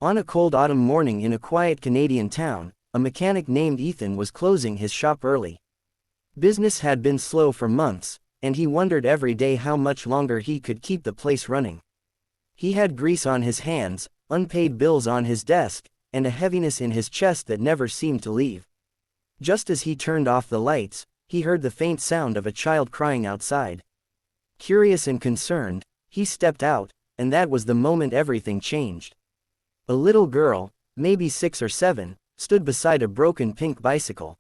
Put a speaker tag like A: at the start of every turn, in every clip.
A: On a cold autumn morning in a quiet Canadian town, a mechanic named Ethan was closing his shop early. Business had been slow for months, and he wondered every day how much longer he could keep the place running. He had grease on his hands, unpaid bills on his desk, and a heaviness in his chest that never seemed to leave. Just as he turned off the lights, he heard the faint sound of a child crying outside. Curious and concerned, he stepped out, and that was the moment everything changed. A little girl, maybe 6 or 7, stood beside a broken pink bicycle.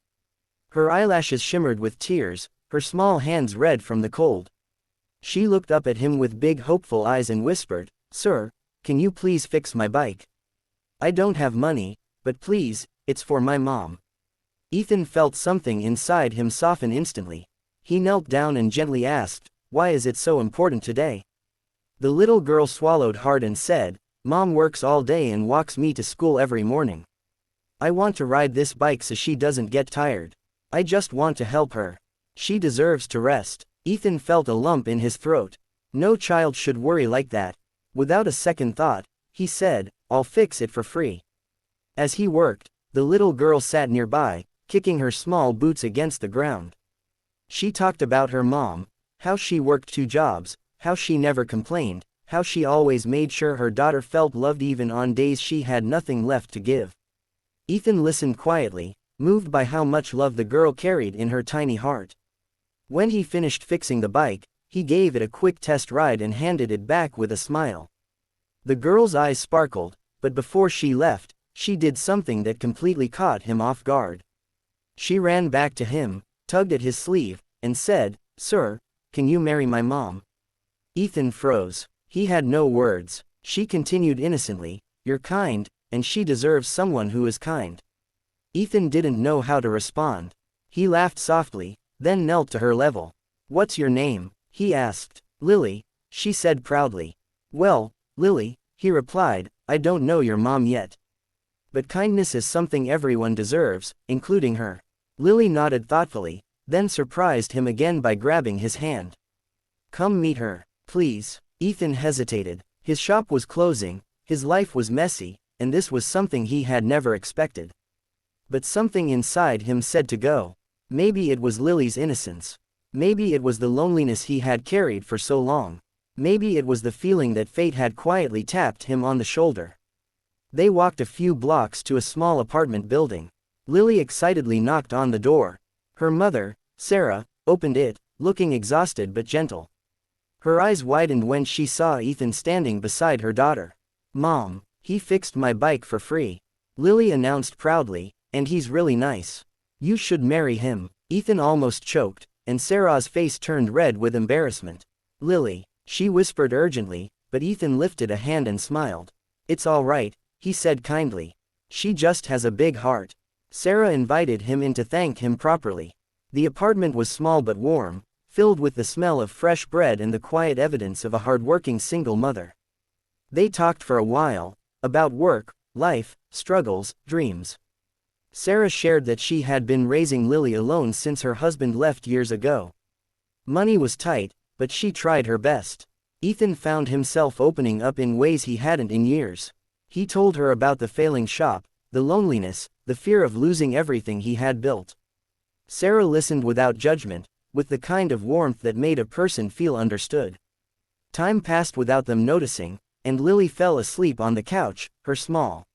A: Her eyelashes shimmered with tears, her small hands red from the cold. She looked up at him with big hopeful eyes and whispered, "Sir, can you please fix my bike? I don't have money, but please, it's for my mom." Ethan felt something inside him soften instantly. He knelt down and gently asked, "Why is it so important today?" The little girl swallowed hard and said, "Mom works all day and walks me to school every morning. I want to ride this bike so she doesn't get tired. I just want to help her. She deserves to rest." Ethan felt a lump in his throat. No child should worry like that. Without a second thought, he said, "I'll fix it for free." As he worked, the little girl sat nearby, kicking her small boots against the ground. She talked about her mom, how she worked 2 jobs, how she never complained, how she always made sure her daughter felt loved even on days she had nothing left to give. Ethan listened quietly, moved by how much love the girl carried in her tiny heart. When he finished fixing the bike, he gave it a quick test ride and handed it back with a smile. The girl's eyes sparkled, but before she left, she did something that completely caught him off guard. She ran back to him, tugged at his sleeve, and said, "Sir, can you marry my mom?" Ethan froze. He had no words. She continued innocently, "You're kind, and she deserves someone who is kind." Ethan didn't know how to respond. He laughed softly, then knelt to her level. "What's your name?" he asked. "Lily," she said proudly. "Well, Lily," he replied, "I don't know your mom yet. But kindness is something everyone deserves, including her." Lily nodded thoughtfully, then surprised him again by grabbing his hand. "Come meet her, please." Ethan hesitated. His shop was closing, his life was messy, and this was something he had never expected. But something inside him said to go. Maybe it was Lily's innocence. Maybe it was the loneliness he had carried for so long. Maybe it was the feeling that fate had quietly tapped him on the shoulder. They walked a few blocks to a small apartment building. Lily excitedly knocked on the door. Her mother, Sarah, opened it, looking exhausted but gentle. Her eyes widened when she saw Ethan standing beside her daughter. "Mom, he fixed my bike for free," Lily announced proudly, "and he's really nice. You should marry him." Ethan almost choked, and Sarah's face turned red with embarrassment. "Lily," she whispered urgently, but Ethan lifted a hand and smiled. "It's all right," he said kindly. "She just has a big heart." Sarah invited him in to thank him properly. The apartment was small but warm, filled with the smell of fresh bread and the quiet evidence of a hard-working single mother. They talked for a while, about work, life, struggles, dreams. Sarah shared that she had been raising Lily alone since her husband left years ago. Money was tight, but she tried her best. Ethan found himself opening up in ways he hadn't in years. He told her about the failing shop, the loneliness, the fear of losing everything he had built. Sarah listened without judgment, with the kind of warmth that made a person feel understood. Time passed without them noticing, and Lily fell asleep on the couch, her small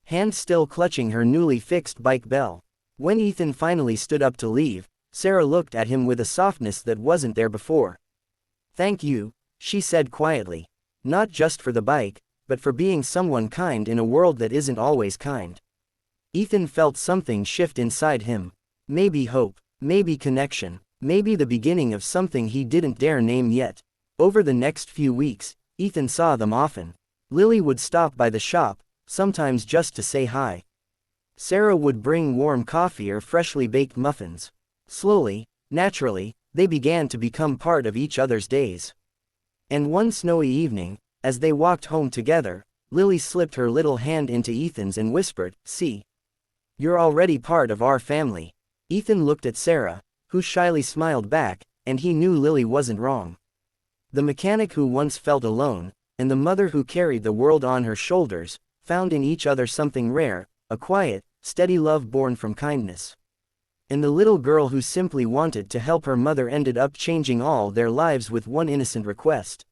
A: hand still clutching her newly fixed bike bell. When Ethan finally stood up to leave, Sarah looked at him with a softness that wasn't there before. "Thank you," she said quietly. "Not just for the bike, but for being someone kind in a world that isn't always kind." Ethan felt something shift inside him. Maybe hope, maybe connection, maybe the beginning of something he didn't dare name yet. Over the next few weeks, Ethan saw them often. Lily would stop by the shop, sometimes just to say hi. Sarah would bring warm coffee or freshly baked muffins. Slowly, naturally, they began to become part of each other's days. And one snowy evening, as they walked home together, Lily slipped her little hand into Ethan's and whispered, "See, you're already part of our family." Ethan looked at Sarah, who shyly smiled back, and he knew Lily wasn't wrong. The mechanic who once felt alone, and the mother who carried the world on her shoulders, found in each other something rare, a quiet, steady love born from kindness. And the little girl who simply wanted to help her mother ended up changing all their lives with one innocent request.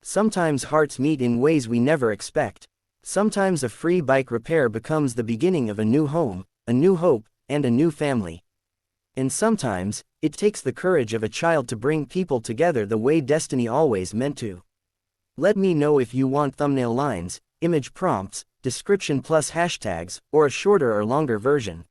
A: Sometimes hearts meet in ways we never expect. Sometimes a free bike repair becomes the beginning of a new home, a new hope, and a new family. And sometimes, it takes the courage of a child to bring people together the way destiny always meant to. Let me know if you want thumbnail lines, image prompts, description plus hashtags, or a shorter or longer version.